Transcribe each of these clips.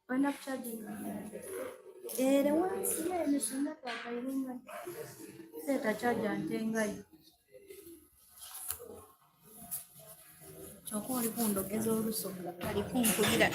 When I'm charging, the ones here in the Sunday, set a charger and thing like Chokoli Pundo gets all the soap, like Punkulida.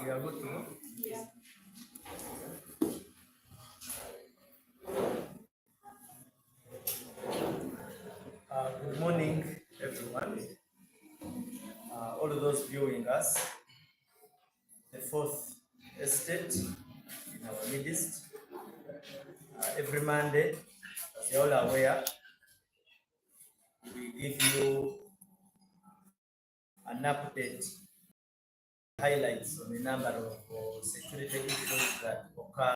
We are good to go. Good morning, everyone. All of those viewing us, the fourth estate in our midst. Every Monday, as you're all aware, we give you an update, highlights on a number of security issues that occur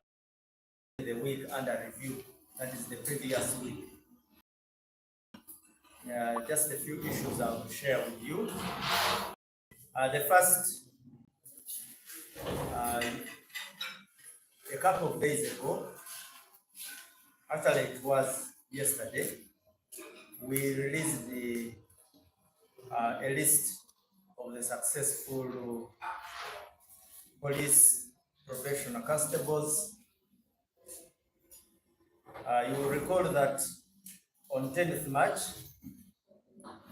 in the week under review, that is the previous week. Just a few issues I will share with you. The first, a couple of days ago, actually it was yesterday, we released a list of the successful police professional constables. You will recall that on 10th March,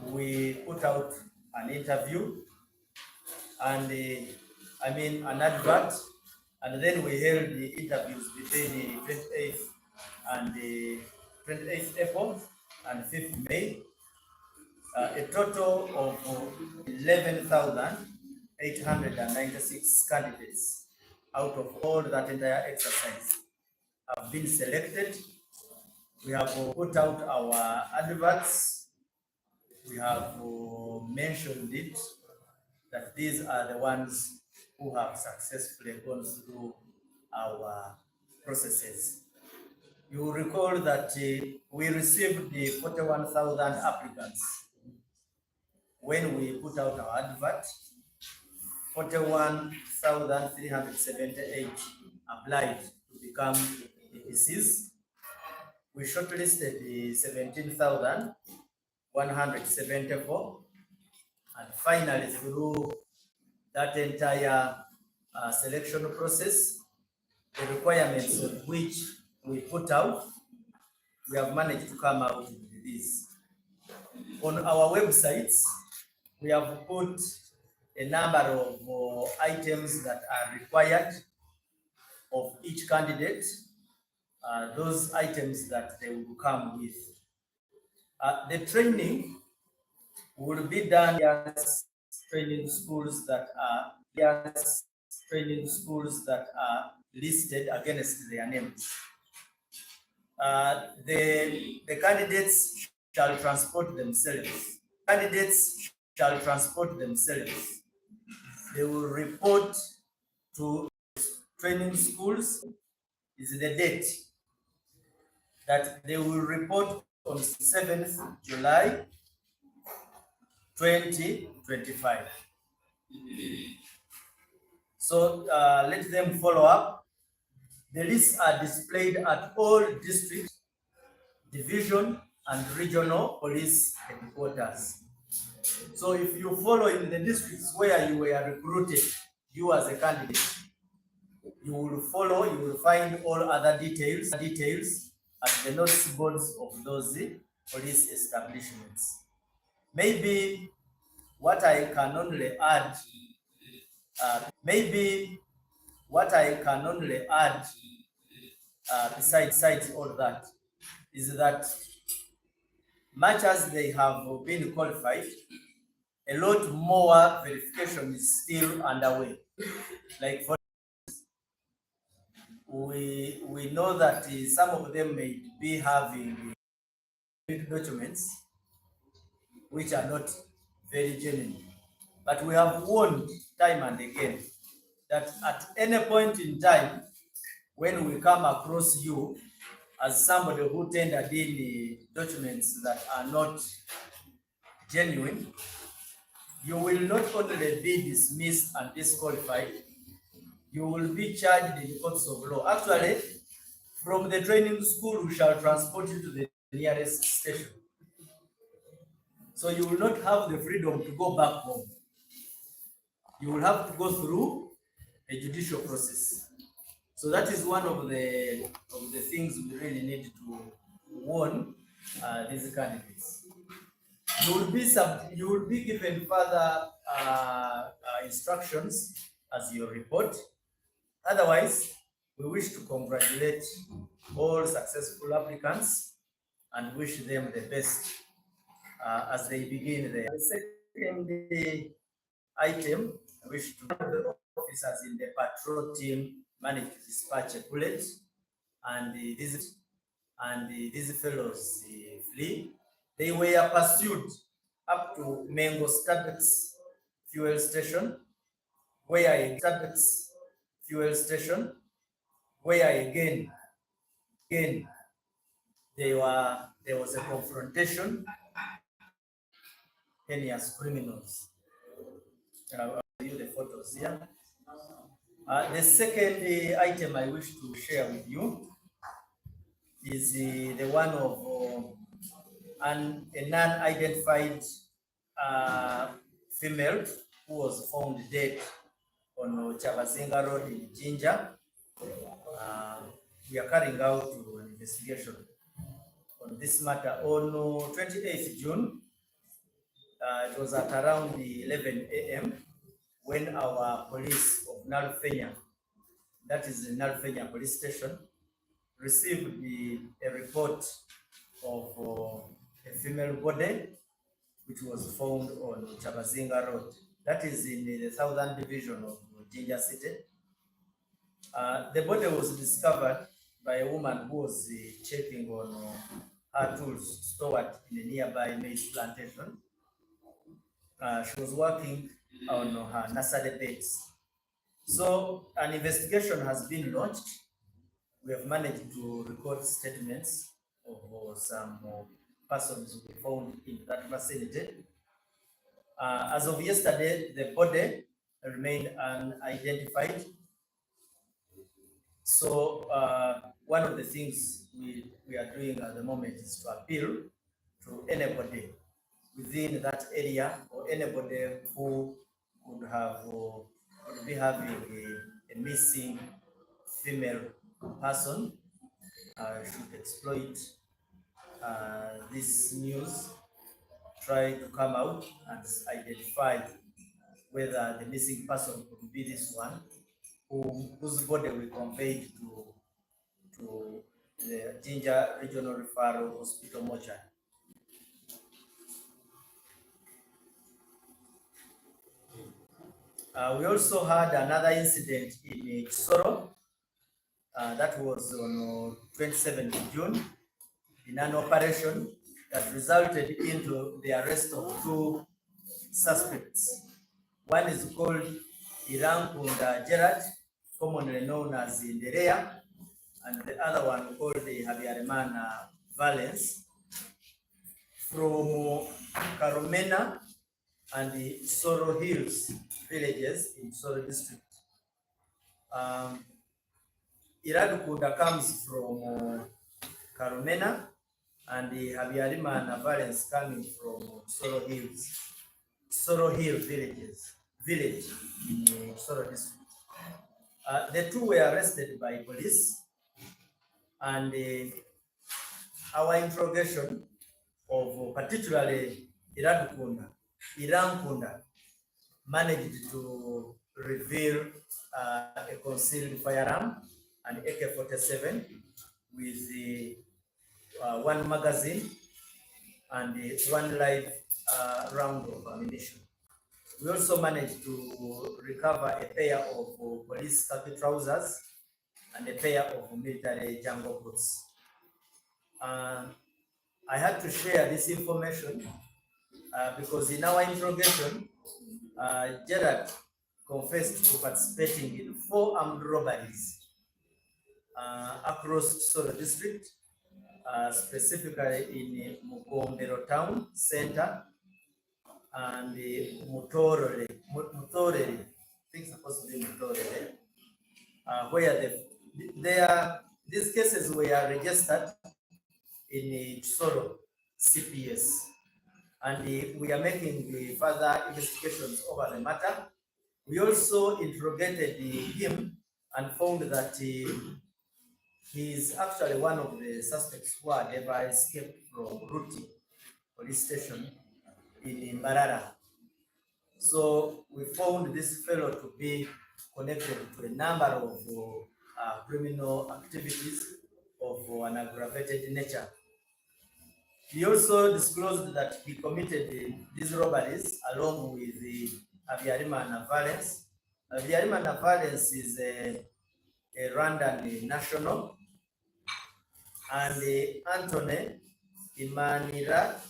we put out an interview and an advert, and then we held the interviews between the 28th and the 28th April and 5th May. A total of 11,896 candidates out of all that entire exercise have been selected. We have put out our adverts. We have mentioned it, that these are the ones who have successfully gone through our processes. You will recall that we received the 41,000 applicants when we put out our advert. 41,378 applied to become APCs. We shortlisted the 17,174, and finally, through that entire selection process, the requirements of which we put out, we have managed to come out with this. On our websites, we have put a number of items that are required of each candidate, those items that they will come with. The training will be done in training schools that are listed against their names. The candidates shall transport themselves. They will report to training schools. Is the date that they will report on 7th July 2025. So let them follow up. The lists are displayed at all district, division, and regional police headquarters. So if you follow in the districts where you were recruited, you as a candidate, you will find all other details at the notice boards of those police establishments. Maybe what I can only add, besides all that, is that much as they have been qualified, a lot more verification is still underway. Like for we know that some of them may be having documents which are not very genuine. But we have warned time and again that at any point in time, when we come across you as somebody who tendered in documents that are not genuine, you will not only be dismissed and disqualified, you will be charged in the courts of law. Actually, from the training school, we shall transport you to the nearest station. So you will not have the freedom to go back home. You will have to go through a judicial process. So that is one of the things we really need to warn these candidates. You will be given further instructions as your report. Otherwise, we wish to congratulate all successful applicants and wish them the best as they begin there. The second item, I wish to the officers in the patrol team managed to dispatch a bullet, and these fellows flee. They were pursued up to Mengo Starbucks fuel station, where again there was a confrontation. Heinous criminals. I'll give you the photos here. The second item I wish to share with you is the one of a non-identified female who was found dead on Chabazinga Road in Jinja. We are carrying out an investigation on this matter. On 28th June, it was at around 11 a.m. when our police of Nalfenya, that is the Nalfenya police station, received a report of a female body which was found on Chabazinga Road. That is in the southern division of Jinja City. The body was discovered by a woman who was checking on her tools stored in a nearby maize plantation. She was working on her nursery beds. So an investigation has been launched. We have managed to record statements of some persons who were found in that vicinity. As of yesterday, the body remained unidentified. So one of the things we are doing at the moment is to appeal to anybody within that area or anybody who would be having a missing female person should exploit this news, try to come out and identify whether the missing person could be this one, whose body we conveyed to the Jinja Regional Referral Hospital mortuary. We also had another incident in Soro. That was on 27th June in an operation that resulted into the arrest of two suspects. One is called Irankunda Gerard, commonly known as Inderea, and the other one called the Habyarimana Valence, from Caromena and the Soro Hills villages in Soro district. Iradukunda comes from Caromena, and the Habyarimana Valence coming from Soro Hill village in Soro district. The two were arrested by police, and our interrogation of particularly Irankunda managed to reveal a concealed firearm, an AK-47 with one magazine and one live round of ammunition. We also managed to recover a pair of police khaki trousers and a pair of military jungle boots. I had to share this information because in our interrogation, Gerard confessed to participating in 4 armed robberies across Soro district, specifically in Mugombero town center and Mutorere, I think supposed to be Mutorere, where these cases were registered in Soro CPS, and we are making the further investigations over the matter. We also interrogated him and found that he is actually one of the suspects who had ever escaped from Ruti police station in Mbarara. So we found this fellow to be connected to a number of criminal activities of an aggravated nature. He also disclosed that he committed these robberies along with the Abiarima Navalens. Abiarima Navalens is a Rwandan national, and Anthony Imanirakiza.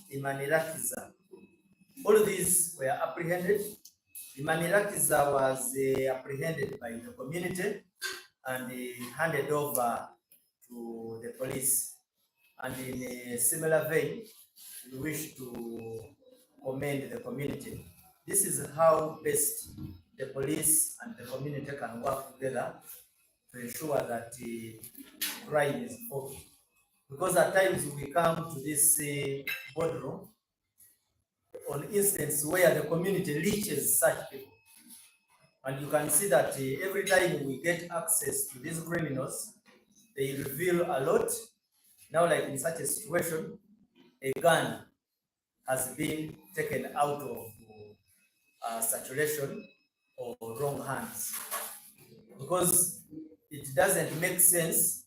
All these were apprehended. Imanirakiza was apprehended by the community and handed over to the police. And in a similar vein, we wish to commend the community. This is how best the police and the community can work together to ensure that crime is fought. Because at times we come to this boardroom on instances where the community reaches such people. And you can see that every time we get access to these criminals, they reveal a lot. Now, like in such a situation, a gun has been taken out of circulation or wrong hands, because it doesn't make sense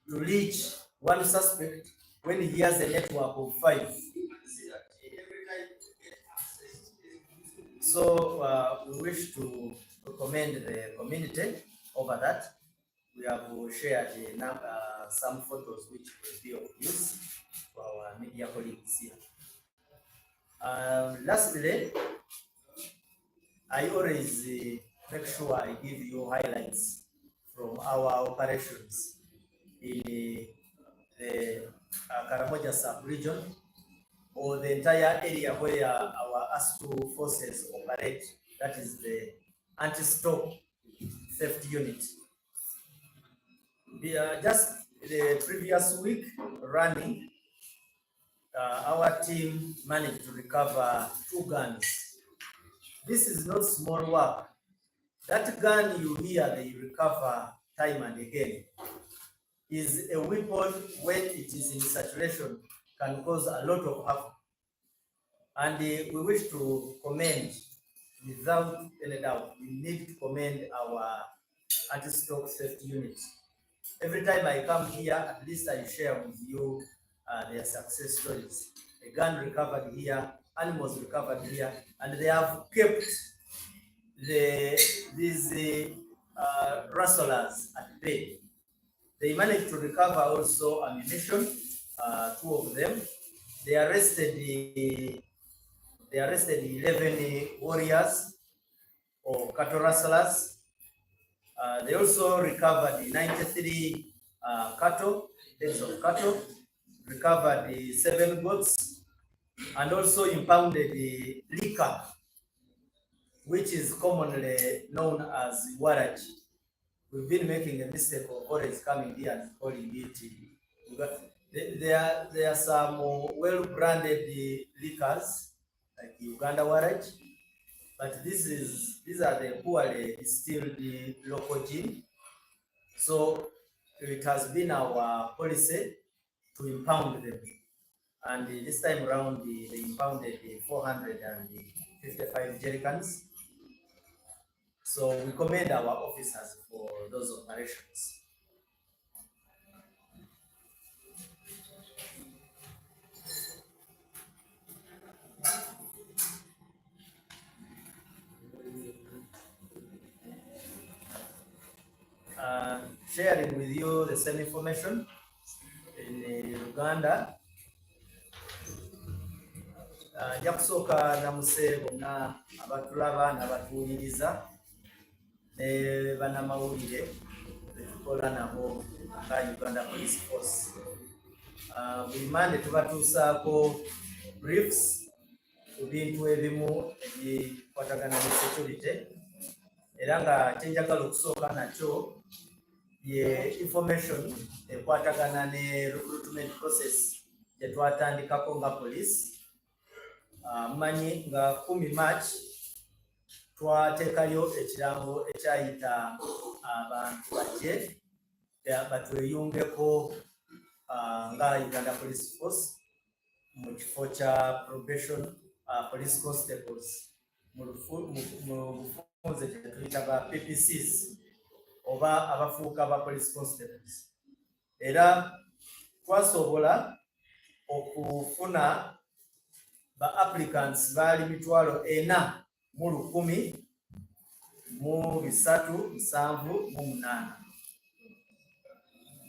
to reach one suspect when he has a network of 5. So we wish to commend the community over that. We have shared some photos which will be of use to our media colleagues here. Lastly, I always make sure I give you highlights from our operations in the Karamoja sub-region, or the entire area where our ASTU forces operate, that is the anti-stop theft unit. Just the previous week running, our team managed to recover 2 guns. This is not small work. That gun you hear they recover time and again is a weapon when it is in saturation, can cause a lot of havoc. And we wish to commend, without any doubt, we need to commend our anti-stock theft unit. Every time I come here, at least I share with you their success stories. A gun recovered here, animals recovered here, and they have kept these rustlers at bay. They managed to recover also ammunition, 2 of them. They arrested 11 warriors or cattle rustlers. They also recovered 93 cattle, heads of cattle, recovered 7 goats, and also impounded the liquor, which is commonly known as waraj. We've been making a mistake of always coming here and calling it. There are some well-branded liquors like Uganda waraj, but these are the poorly distilled local gin. So it has been our policy to impound them, and this time around they impounded 455 jerrycans. So we commend our officers for those operations. Sharing with you the same information in Uganda. nja kusooka namuse bonna abatulaba n'abatuwuliriza ne bannamawulire betukola nabo nga Uganda Police Force. Buli Monday tubatuusaako briefs ku bintu ebimu ebikwatagana ne security, era nga kyenjagala okusooka nakyo ye information ekwatagana ne recruitment process gyetwatandikako nga police. Mmanyi nga 10 March twateekayo ekirango ekyayita abantu bajje batweyungeko nga Uganda Police Force mu kifo kya probation police constables mu bufunze tuyita ba PPCs oba abafuuka ba police constables. Era twasobola okufuna ba applicants bali 4,11378.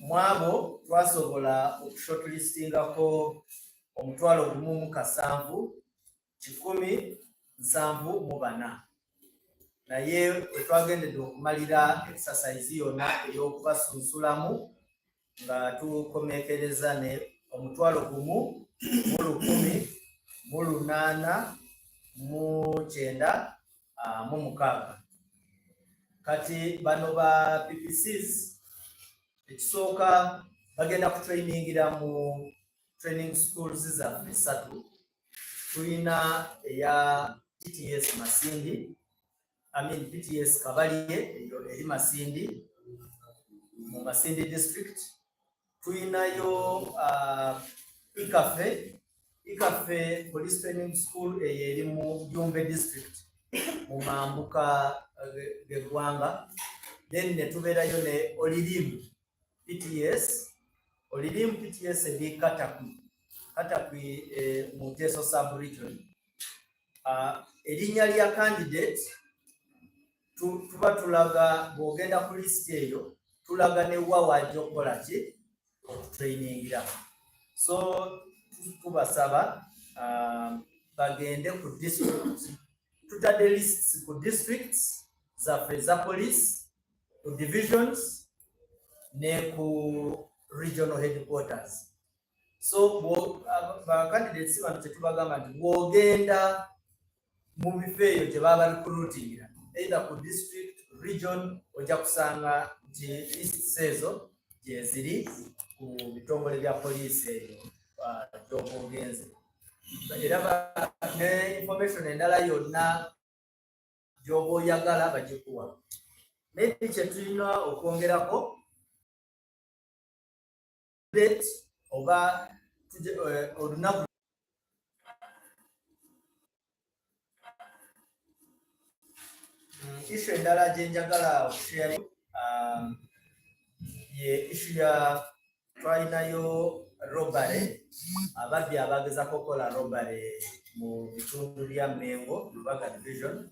Mwabo twasobola okushortlistingako 1,774, naye twetwagendedde okumalira exercise yonna ey'okubasunsulamu nga tukomekereza ne 1,118,906. Kati bano ba PPCs ekisooka bagenda kutrainingira mu training schools zaffe 3. Tulina eya PTS Masindi, PTS Kabalye eyo eri Masindi mu Masindi district. Tulinayo Ikafe Police Training School eyo eri mu Jumbe district mu mambuka g'eggwanga. Then ne tubeerayo ne Olirim PTS eri Katakwi mu Teso sub-region. Erinnya lya candidate tuba tulaga, bw'ogenda ku list eyo tulaga ne wa wajja okukola ki, okutrainingira. So tubasaba bagende ku district, tutadde lists ku districts zaffe za police, ku divisions ne ku regional headquarters. So ba candidates bano tetubagamba nti bw'ogenda mu bifo eyo gye baba recruitingira either ku district, region, ojja kusanga nti lists ezo gye ziri ku bitongole bya poliisi eyo gy'oba ogenze. Era ne information endala yonna gy'oba oyagala bagikuwa. Maybe kye tulina okwongerako oba olunaku issue endala gye njagala okushare ye issue ya twalinayo robbery, ababbi abagezako okukola robbery mu bitundu bya Mengo Lubaga division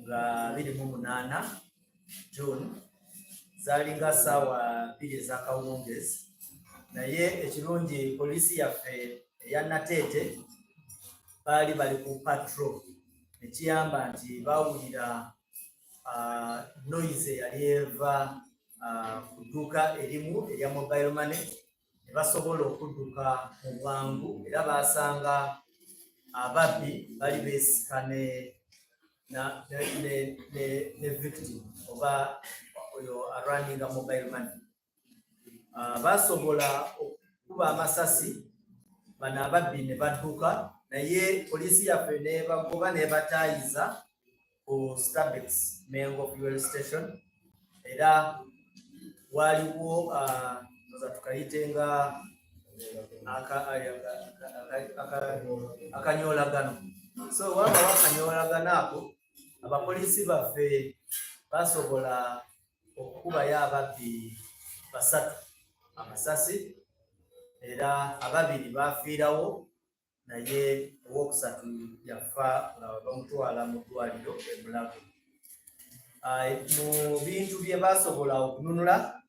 nga 28 June, zaalinga ssaawa 2 ez'akawungeezi. Naye ekirungi poliisi yaffe eya Nateete baali bali ku patrol, ekiyamba nti bawulira noise eyali eva ku dduuka erimu erya mobile money, ne basobola okudduka mu bwangu era basanga ababbi bali beesika ne victim oba oyo arunninga mobile money. Basobola okuba amasasi bano ababbi ne badduka, naye poliisi yaffe nebagoba nebataayiza ku Starbex Mengo fuel station. Era waliwo tukayite nga akanyolagano. So waba wakanyolagano ako, abapoliisi baffe basobola okukubayo ababbi 3 amasasi, era 2 bafiirawo, naye owokusatu yafa nga bamutwala mu ddwaliro e Mulago. Mu bintu bye basobola okununula,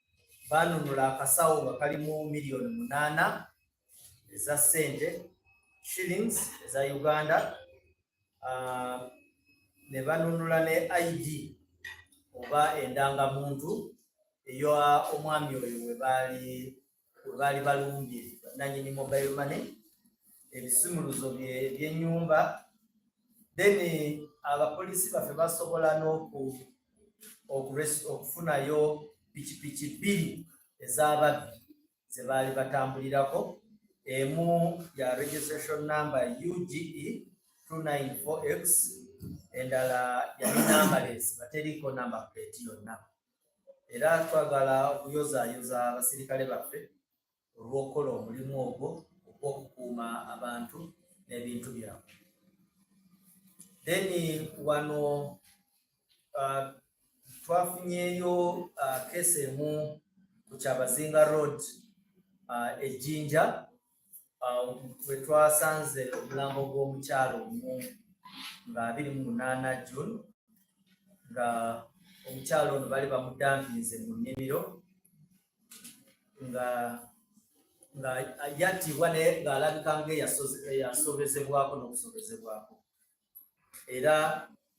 banunula akasawo nga kalimu $8 million eza ssente, shillings eza Uganda, ne banunula ne ID oba endangamuntu eyo omwami oyo we baali balumbye nanyini mobile money, ebisimuluzo by'ennyumba. Then abapoliisi baffe basobola okufunayo pikipiki 2 ez'ababbi ze baali batambulirako. Emu ya registration number UGE 294X, endala ya numberless bateriko number plate yonna. Era twagala okuyozaayoza abasirikale baffe olw'okukola omulimu ogwo ogw'okukuuma abantu n'ebintu byabwe. Then wano twafunyeyo kesi emu ku Kyabazinga Road e Jinja, we twasanze omulambo gw'omukyalo omu nga 28 June, nga omukyalo ono bali bamudampinze mu nnimiro nga yattibwa naye ng'alabika ng'eyasobezebwako n'okusobezebwako. Era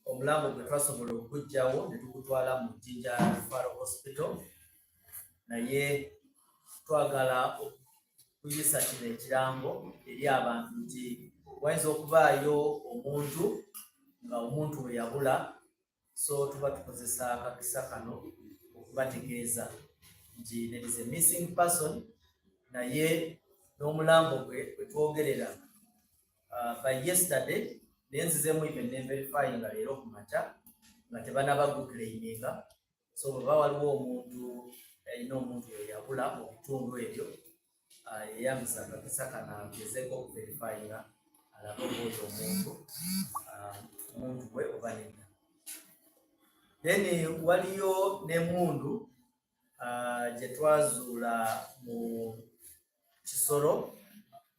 omulambo gwe twasobola okugujjawo ne tugutwala mu Jinja Referral Hospital, naye twagala okuyisa kino ekirango eri abantu nti wayinza okubaayo omuntu nga omuntu we yabula, so tuba tukozesa akakisa kano okubategeeza nti there is a missing person, naye n'omulambo gwe twogerera by yesterday nenzizemu even verifying nga leero ku makya nga tebanaba guclaiminga. So bweba waliwo omuntu alina omuntu yeyabula mu bitundu ebyo, yeyambisa akakisa kano agezeeko okuverifyinga alabe oyo omuntu gwe oba nedda. Then waliyo n'emmundu gye twazuula mu Kisoro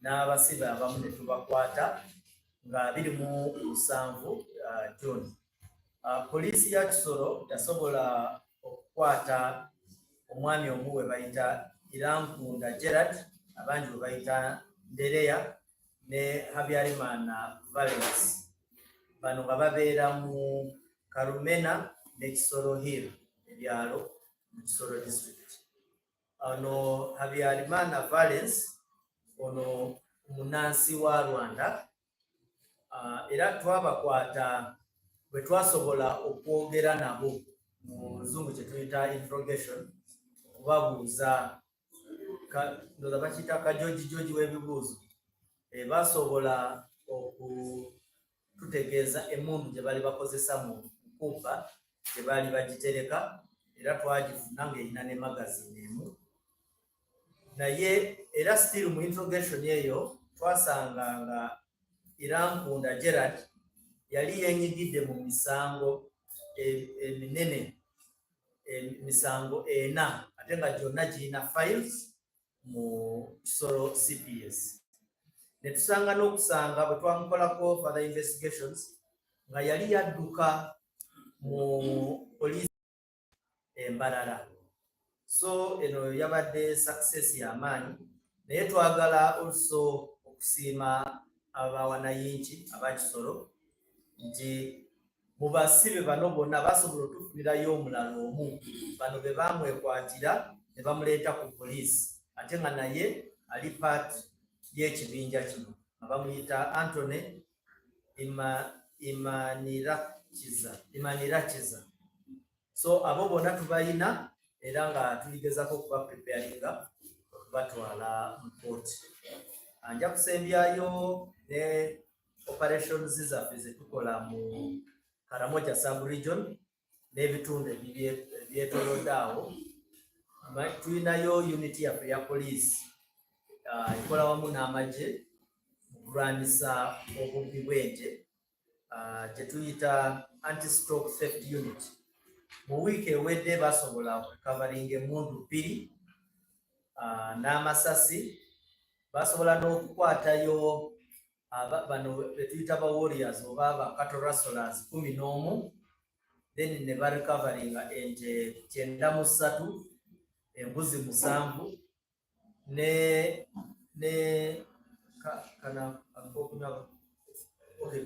n'abasibe abamu ne tubakwata nga 27 June. Poliisi ya Kisoro yasobola okukwata omwami omu we bayita Irankunda Gerard, abangi we bayita Ndereya, ne Habyarimana Valence. Bano nga babeera mu Karumena ne Kisoro Hill ebyalo mu Kisoro district. Ono Habyarimana Valence ono munansi wa Rwanda, era twabakwata bwe twasobola okwogera nabo mu Luzungu kye tuyita interrogation, okubabuuza ndoza bakiyita kajoji w'ebibuuzo. Basobola okututegeeza emmundu gye bali bakozesa mu kubba gye baali bagitereka, era twagifuna ng'erina ne magazine emu. Naye era still mu interrogation eyo twasanga nga Irankunda Gerard yali yenyigidde mu misango eminene, emisango 4, ate nga gyonna girina files mu Soro CPS. Ne tusanga n'okusanga bwe twamukolako further investigations nga yali yadduka mu poliisi Mbarara. So eno yabadde success y'amaanyi, naye twagala also okusiima abawanayinki aba Kisoro nti mu basibe bano bonna basobola otufunirayo omulala omu, bano be bamwekwatira ne bamuleeta ku poliisi, ate nga naye ali part y'ekibinja kino nga bamuyita Anthony Imanirakiza. So abo bonna tubayina era nga tuligezako okuba preparinga okubatwala mu kooti. Anja kusembyayo ne operations zaffe ze tukola mu Karamoja sub-region n'ebitundu ebyetoolodde awo. Tulinayo unity yaffe ya poliisi ikola wamu n'amagye mu kulwanyisa obubbi bw'ente gye tuyita anti-stroke theft unit. Mu wiiki ewedde basobola okukavaringa emmundu 2 n'amasasi. Basobola n'okukwatayo bano betuyita ba warriors oba ba cattle rustlers 11, then ne barecoveringa ente 93, embuzi 7 ne okay,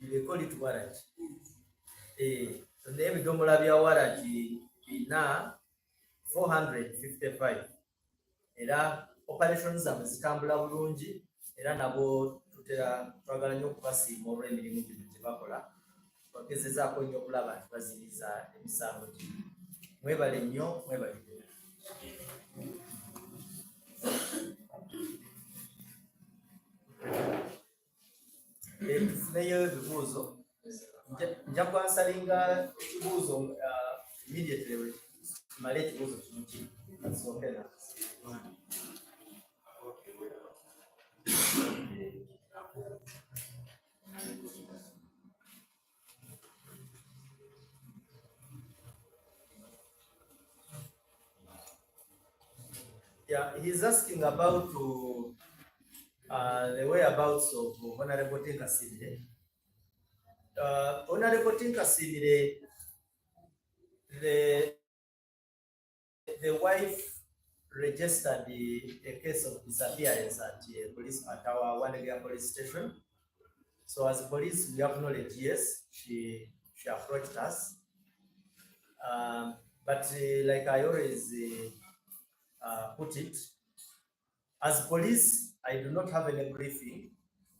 they call it warrant. Ebidomola bya warrant bina 455 era operations zaabwe zitambula bulungi era nabo twagala nnyo okubasiima olw'emirimu gino gye bakola bagezezaako nnyo okulaba nti baziriza emisango gino. Mwebale nnyo, mwebale. Tufuneyo ebibuuzo. Nja kwansalinga ekibuuzo immediately tumale ekibuuzo kino kiri. Yeah, he's asking about the whereabouts of Honorable Tinka Simile. Honorable Tinka Simile, the wife registered a case of disappearance at our one-area police station. So as police, we acknowledge, yes, she approached us. But like I always put it, as police, I do not have any briefing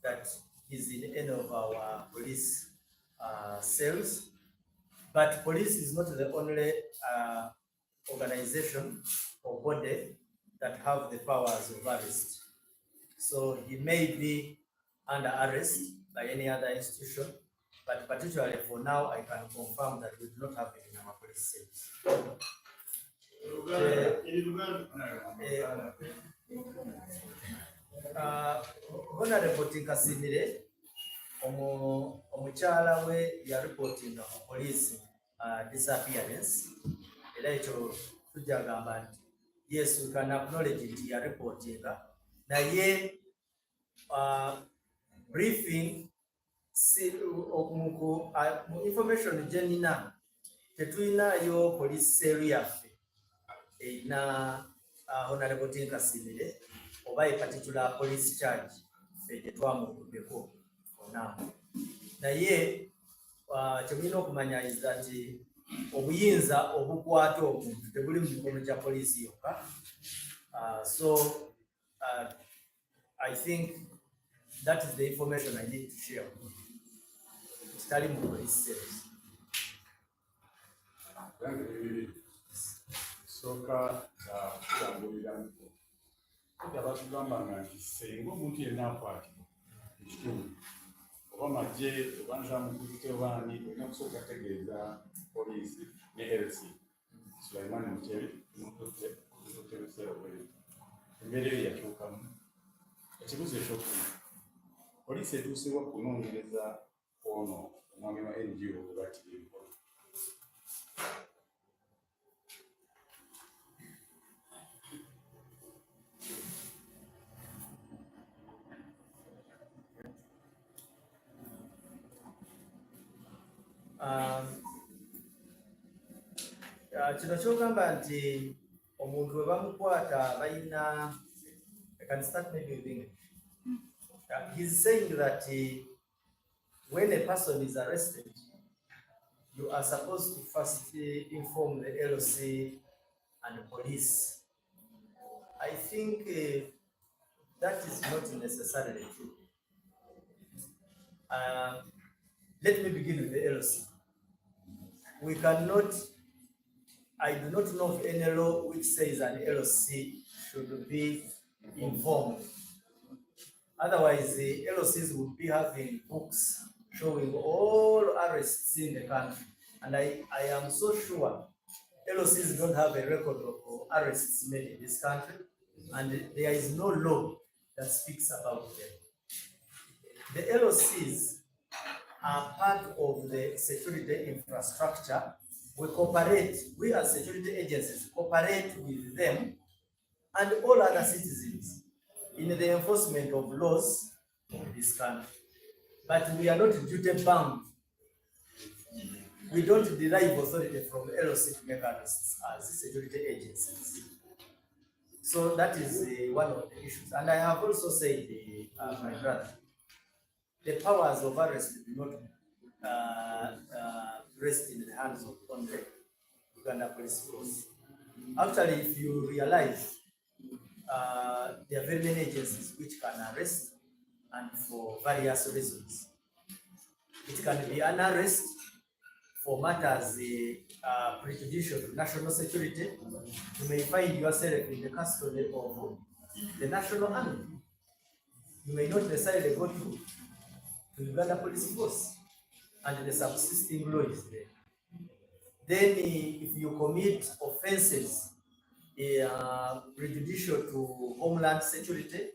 that is in any of our police cells. But police is not the only organization or body that have the powers of arrest. So he may be under arrest by any other institution, but particularly for now, I can confirm that we do not have it in our police cells. Honorable Tinka Simile, omukyala we yareportinga ku police disappearance. Era ekyo tujja gamba nti yes, we can acknowledge nti yareportinga. Naye briefing information gye nina tetulinayo police cell yaffe erina Honorable Tinka Simile oba a particular police charge ffe gye twamukuddeko ona. Naye kyemulina okumanya is that obuyinza obukwata omuntu tebuli mu mikono gya poliisi yokka. So I think that is the information I need to share. Kitali mu police cells. Soka kutambulira kati abatugambanga nti singa omuntu yenna akwatibwa mu kitundu oba magye oba nzamukuzite obaani olina okusooka tegeeza poliisi ne LC Sulaiman Mutebi mutebeseobwere embeera eyo yakyukamu. Ekibuzo ekyokuna poliisi etuusibwa kunoonyereza ono omwami wa NGO bwe batirimbwa. Kino kyogamba nti omuntu we bamukwata balina, I can start maybe with English. He's saying that when a person is arrested, you are supposed to first inform the LOC and the police. I think that is not necessarily true. Let me begin with the LOC. We cannot, I do not know of any law which says an LOC should be informed. Otherwise, the LOCs would be having books showing all arrests in the country. And I am so sure LOCs don't have a record of arrests made in this country, and there is no law that speaks about them. The LOCs are part of the security infrastructure. We cooperate, we as security agencies cooperate with them and all other citizens in the enforcement of laws in this country. But we are not duty bound. We don't derive authority from LOC to make arrests as security agencies. So that is one of the issues. And I have also said, my brother, the powers of arrest do not rest in the hands of only Uganda Police Force. Actually, if you realize, there are very many agencies which can arrest, and for various reasons. It can be an arrest for matters prejudicial to national security. You may find yourself in the custody of the National Army. You may not necessarily go to Uganda Police Force, and the subsisting law is there. Then, if you commit offenses prejudicial to homeland security,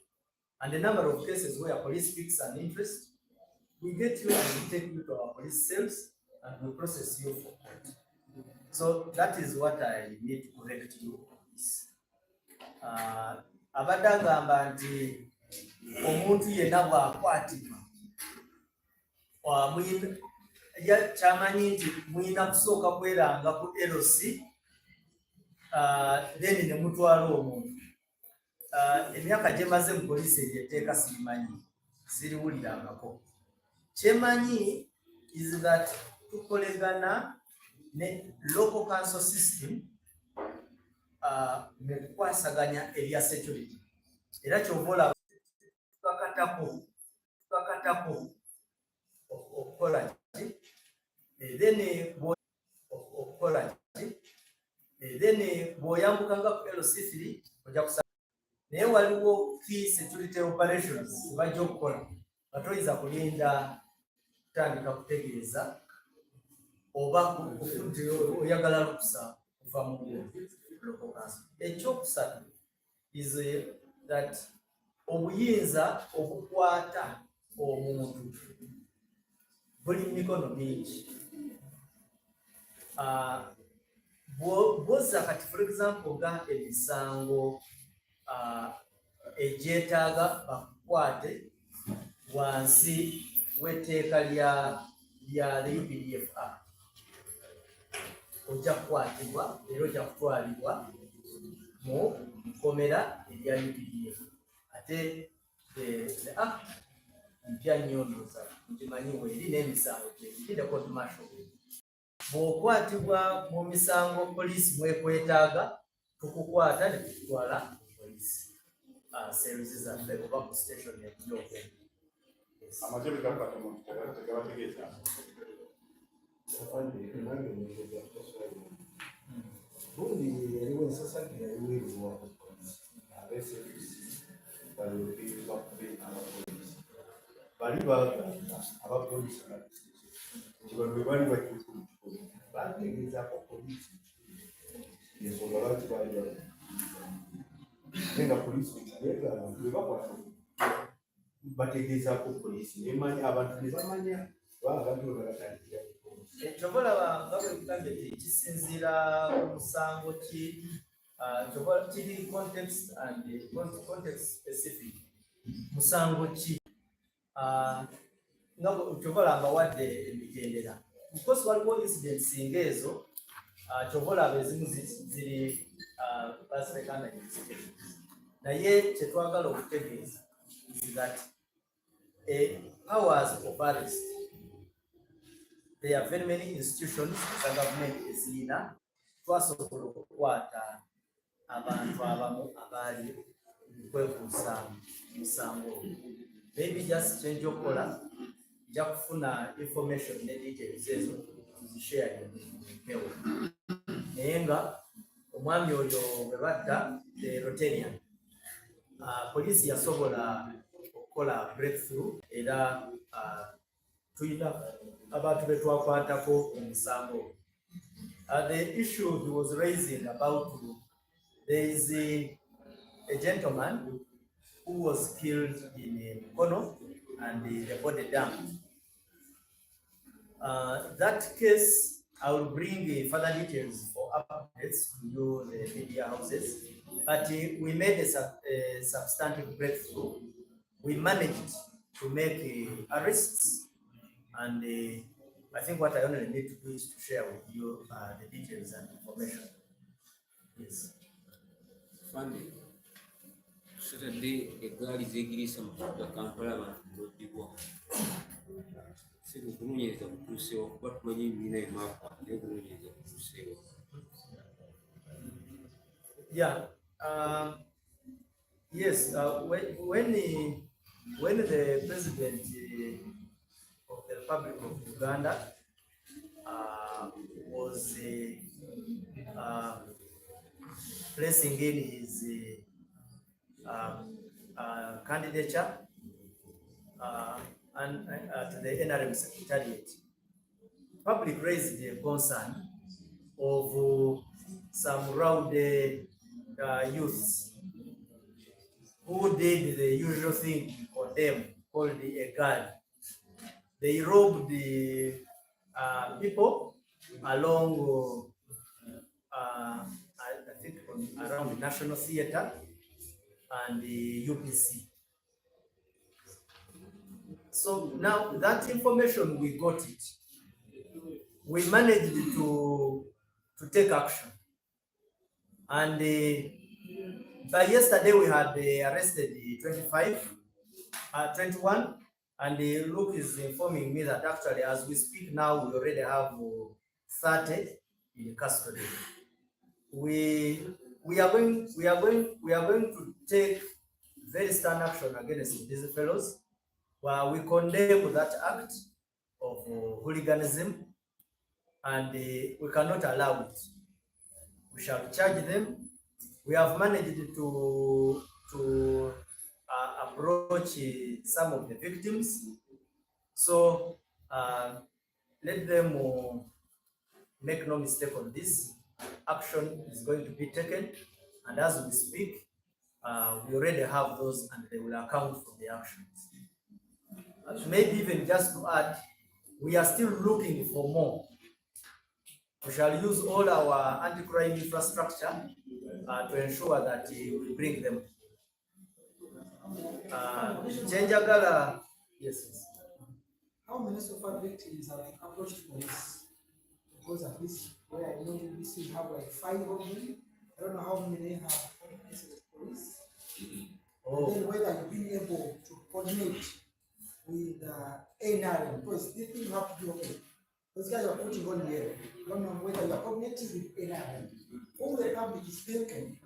and a number of cases where police picks an interest, we get you and we take you to our police cells and we process you for court. So that is what I need to correct you on this. Abadde agamba nti omuntu yenna bw'akwatibwa kyamanyi nti muyina kusooka kweranga ku LC, then ne mutwala omuntu. Emyaka gye maze mu poliisi eryo etteeka sirimanyi, siriwulirangako. Kyemanyi is that tukolegana ne local council system mu kukwasaganya ebya security. Era kyova olaba tukakatako okukola ki, then bw'oyambukanga ku LC3 ojja kusanga naye waliwo key security operations bajja okukola nga toyinza kulinda kutandika kutegeeza oba nti oyagala lukusa kuva mu local council. Ekyokusatu is that obuyinza obukwata omuntu buli mikono mingi. Bw'ozza kati for example nga emisango egyetaaga bakukwate wansi w'etteeka lya UPDF Act, ojja kukwatibwa era ojja kutwalibwa mu kkomera erya UPDF. Ate the act mpya nnyo ndoza nkimanyi weeri n'emisango gyegiri the court martial. Bw'okwatibwa mu misango poliisi mwekwetaaga, tukukwata ne tukutwala poliisi services zaffe oba ku station y'okwenda. Amagye bwegakwata omuntu tegabategeeza. Bundi yaliwo ensasagira yaweebwa abeserivisi balyokeerwa kubeera abapoliisi. Bali bagamba abapoliisi nti bano bwe bali bakyuka mu kikolo bategeezaako poliisi ensonga lwaki baali naye nga poliisi beegala bwe bakwata bategeezaako poliisi nemanyi abantu ne bamanya baba abantu bwe bagatandikira. Ekyobalaba nga bwe kugambye nti kisinziira ku musango ki, kiri context and context specific. Musango ki nga kyobalaba wadde emitendera because waliwo incidents ng'ezo, kyobalaba ezimu ziri bazirekana naye kyetwagala okutegeeza is that powers of arrest, there are very many institutions the government ezirina twasobola okukwata abantu abamu abaali kwekuusa musango. Maybe just change okukola ojja kufuna information ne details ezo tuzishare mpewo. Naye nga omwami oyo bwe batta the Rotarian, poliisi yasobola okukola breakthrough era tulina abantu be twakwatako omusango. The issue he was raising about there is a gentleman who was killed in Mukono and the body dumped. That case, I will bring further details for updates to you, the media houses. But we made a substantive breakthrough. We managed to make arrests, and I think what I only need to do is to share with you the details and information. Yes. Funding. Saturday egaali zeegirisa mu kibuga Kampala abantu boddibwa. Si okunoonyereza kutuuseewo kuba tumanyi ebibiina ebimaafa naye okunoonyereza kutuuseewo. Yeah. Yes. When the president of the Republic of Uganda was placing in his candidature and to the NRM Secretariat, public raised a concern of some rowdy youths who did the usual thing we condemn, called a guard. They robbed the people along, I think, around the National Theatre and the UPC. So now that information, we got it. We managed to take action. And by yesterday, we had arrested 21, and Luke is informing me that actually, as we speak now, we already have 30 in custody. We are going to take very stern action against these fellows. Well, we condemn that act of hooliganism, and we cannot allow it. We shall charge them. We have managed to approach some of the victims. So let them make no mistake on this. Action is going to be taken, and as we speak, we already have those, and they will account for the actions. Maybe even just to add, we are still looking for more. We shall use all our anti-crime infrastructure to ensure that we bring them. Jinja, yes. How many so far victims have approached police? Because at least where I know we have like 5 of them. I don't know how many have contacted police. Oh. And then whether you've been able to coordinate with NRM, because this thing you have to do okay. Those guys are putting on here. I don't know whether you are coordinating with NRM. All the public is taken,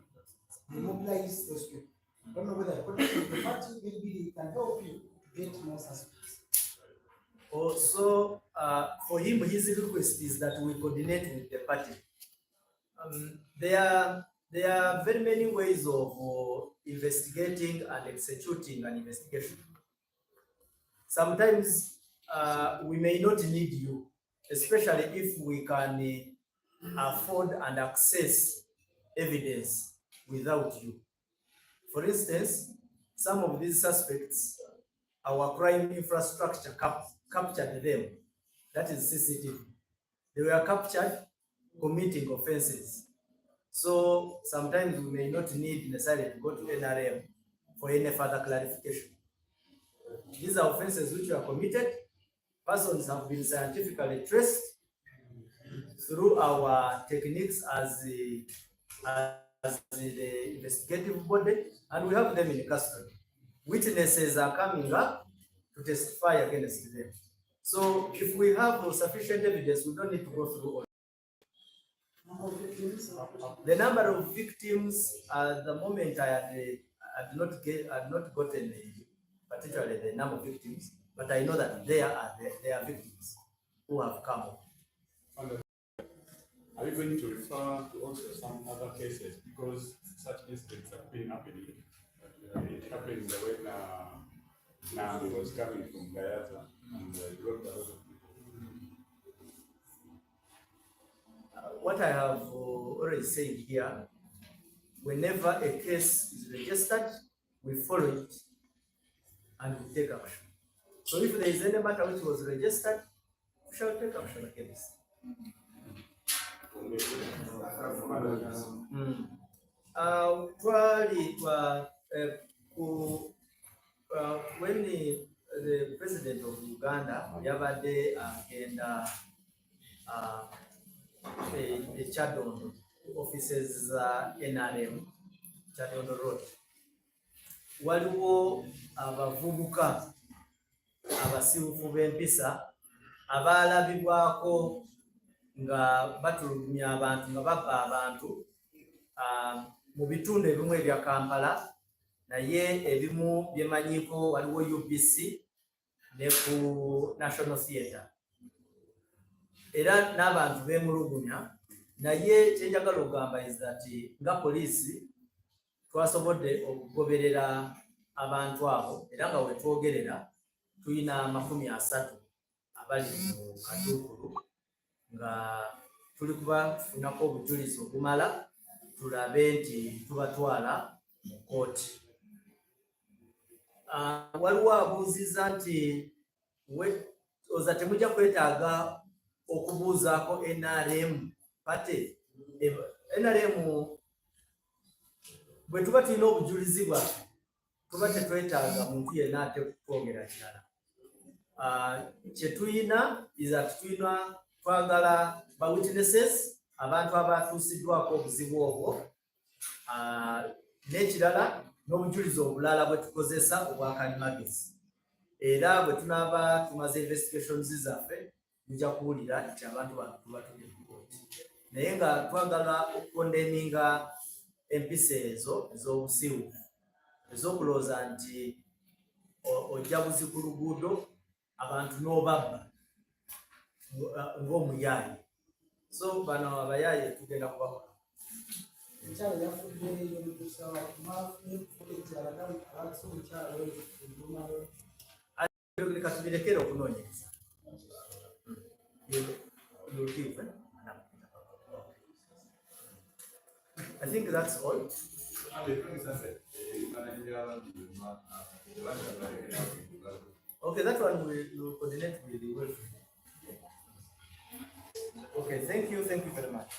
they mobilize those people. I don't know whether you're coordinating with the party, maybe they can help you to get more suspects. Also, for him, his request is that we coordinate with the party. There are very many ways of investigating and executing an investigation. Sometimes we may not need you, especially if we can afford and access evidence without you. For instance, some of these suspects, our crime infrastructure captured them. That is CCTV. They were captured committing offenses. So sometimes we may not need necessarily to go to NRM for any further clarification. These are offenses which were committed. Persons have been scientifically traced through our techniques as the investigative body, and we have them in custody. Witnesses are coming up to testify against them. So if we have sufficient evidence, we don't need to go through all. The number of victims at the moment, I had not gotten particularly the number of victims, but I know that there are victims who have come up. Are you going to refer to also some other cases, because such incidents have been happening? It happened when Nam was coming from Gayaza and dropped a lot of people. What I have already said here, whenever a case is registered, we follow it and we take action. So if there is any matter which was registered, we shall take action against. When the president of Uganda yabadde agenda Chadondo offices NRM Chadondo Road, waliwo abavubuka abasibufu b'empisa abalabibwako nga batulumya abantu nga babba abantu mu bitundu ebimu ebya Kampala, naye ebimu byemanyiko waliwo UBC ne ku National Theatre, era n'abantu bemulugunya. Naye kyenjagala okugamba is that nga poliisi twasobodde okugoberera abantu abo, era nga wetwogerera tulina 30 abali mu Katuukulu nga tuli kubafunako obujulizi obumala tulabe nti tubatwala mu kooti. Waliwo abuuziza nti oza temujja kwetaaga okubuuzaako NRM pate. NRM bwe tuba tulina obujulizi bwaffe tuba tetwetaaga muntu yenna ate kwogera kirala. Kye tulina tulina twagala ba witnesses, abantu abatuusiddwako obuzibu obwo, n'ekirala n'obujulizi obulala bwe tukozesa obwa kalimagezi. Era bwe tunaaba tumaze investigations zaffe tujja kuwulira nti abantu bano tuba tuli mu kooti. Naye nga twagala okukondeminga empisa ezo ez'obusiiwuufu ez'okulowooza nti ojja buzi ku luguudo abantu n'obabba ng'omuyaaye. So bano abayaaye tugenda kubakola. Ekyalo yafudde y'omutuusa leka tubirekere okunoonyereza. I think that's all. Okay, that one will coordinate with the welfare. Okay, thank you very much.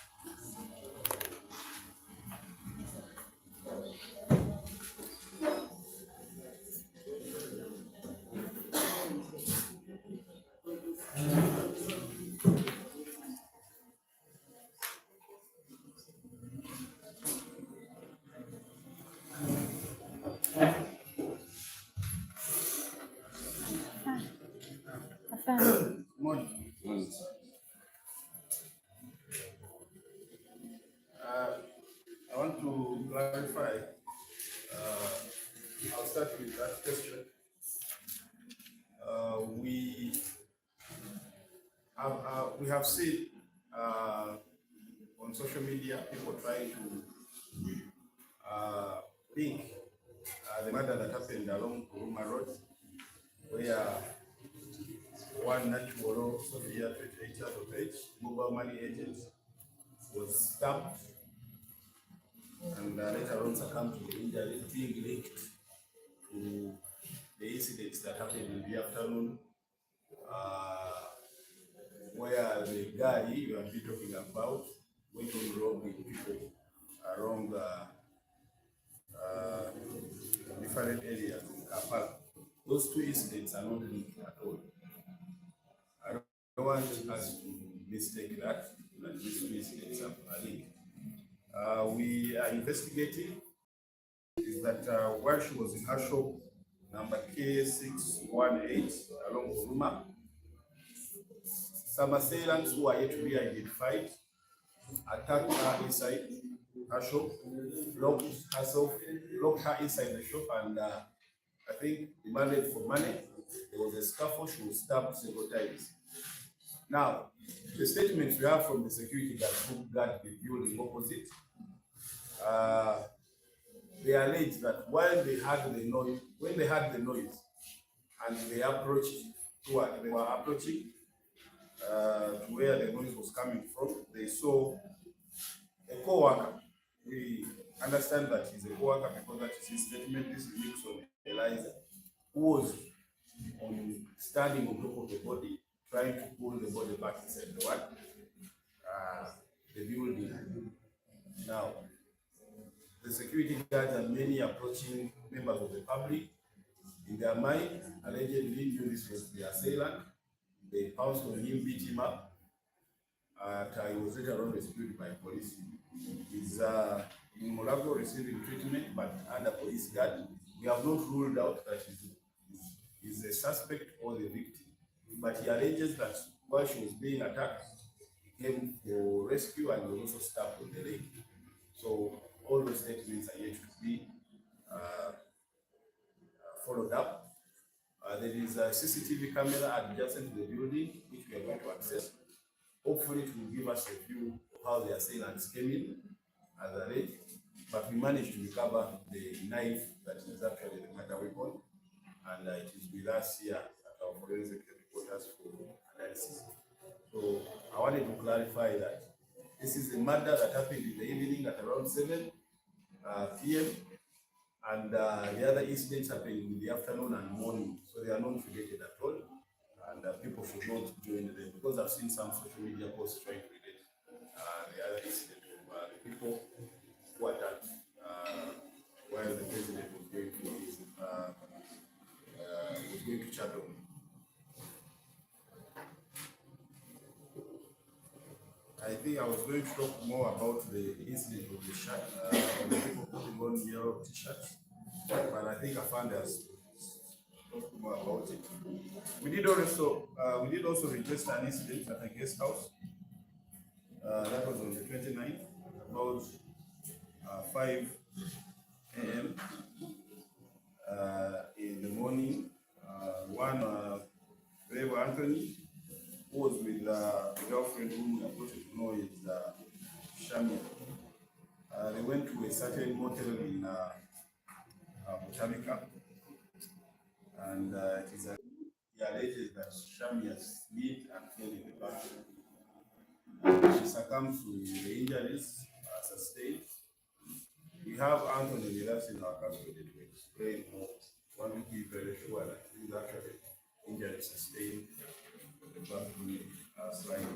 Morning. I want to clarify. I'll start with that question. We have seen on social media people trying to link the matter that happened along Kuruma Road, where one natural Sophia 28 years of age, mobile money agent, was stabbed and later on succumbed to injury, being linked to the incidents that happened in the afternoon, where the guy you have been talking about went on robbing people around different areas in Kampala. Those two incidents are not linked at all. I don't want us to mistake that these two incidents are linked. We are investigating is that while she was in her shop, number K618 along Kuruma, some assailants who are yet to be identified attacked her inside her shop, locked her inside the shop, and I think demanded for money. There was a scuffle. She was stabbed several times. Now, the statements we have from the security guard who guard the building opposite, they allege that while they had the noise, when they had the noise, and they approached they were approaching to where the noise was coming from, they saw a co-worker. We understand that he's a co-worker because that is his statement. This is Nixon Eliza, who was standing on top of the body, trying to pull the body back inside the building. Now, the security guards and many approaching members of the public, in their mind, allegedly knew this was the assailant. They pounced on him, beat him up. He was later on rescued by police. He's in Molago receiving treatment, but under police guard. we have not ruled out that is a suspect or the victim, but he alleges that while she was being attacked, he came for rescue and was also stabbed on the leg. So all those statements are yet to be followed up. There is a CCTV camera adjacent to the building, which we are going to access. Hopefully, it will give us a view of how the assailants came in as alleged. But we managed to recover the knife that is actually the murder weapon, and it is with us here at our forensic headquarters for analysis. So I wanted to clarify that this is a murder that happened in the evening at around 7 p.m. and the other incidents happened in the afternoon and morning, so they are not related at all, and people should not join them, because I've seen some social media posts trying to relate the other incident of the people who attacked while the president was going to Chatham. I think I was going to talk more about the incident of the shirt, of the people putting on yellow t-shirts, but I think I found us talk more about it. We did also register an incident at a guest house. That was on the 29th, about 5 a.m. In the morning. One Reverend Anthony, who was with a girlfriend whom I got to know is Shamia. They went to a certain motel in Botanica, and he alleges that Shamia slipped and fell in the bathroom. She succumbed to the injuries sustained. We have Anthony with us in our custody to explain more. Want to be very sure that these actually injuries sustained the bathroom slide.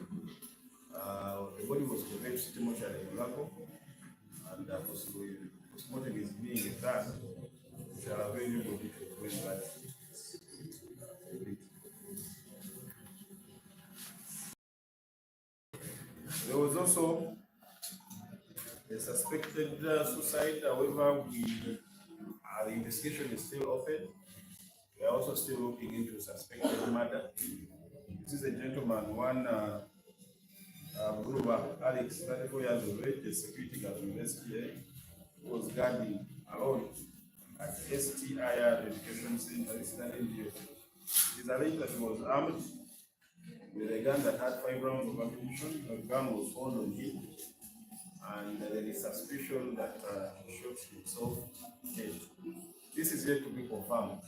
The body was conveyed to City Mortuary in Lago, and postmortem is being done. There are very good details when that. There was also a suspected suicide. However, the investigation is still open. We are also still looking into suspected murder. This is a gentleman, one Gruber, Alex, 34 years of age, a security guard in STA, who was guarding alone at STIR Education Center, India. It is alleged that he was armed with a gun that had 5 rounds of ammunition. The gun was found on him, and there is suspicion that he shot himself dead. This is yet to be confirmed.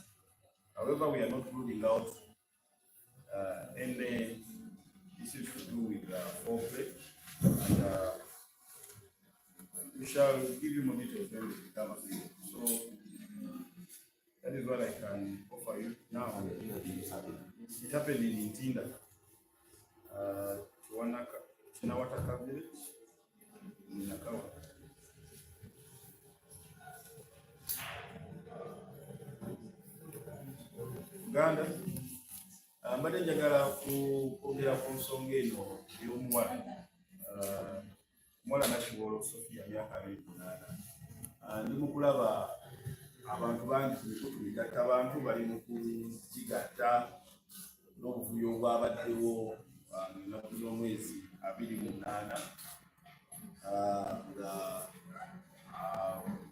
However, we are not ruling out any issues to do with foreplay, and we shall give you more details when we become available. So that is what I can offer you now. It happened in Tinda, Chinawataka village, in Nakawa. Uganda. Mbadde njagala kwogera ku nsonga eno ey'omuwala omuwala Nakiwolo Sophia myaka 28. Ndi mu kulaba abantu bangi ku mikutu migatta abantu bali mu kugigatta n'obuvuyo obwabaddewo ennaku z'omwezi 28 nga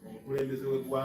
omukulembeze w'eggwanga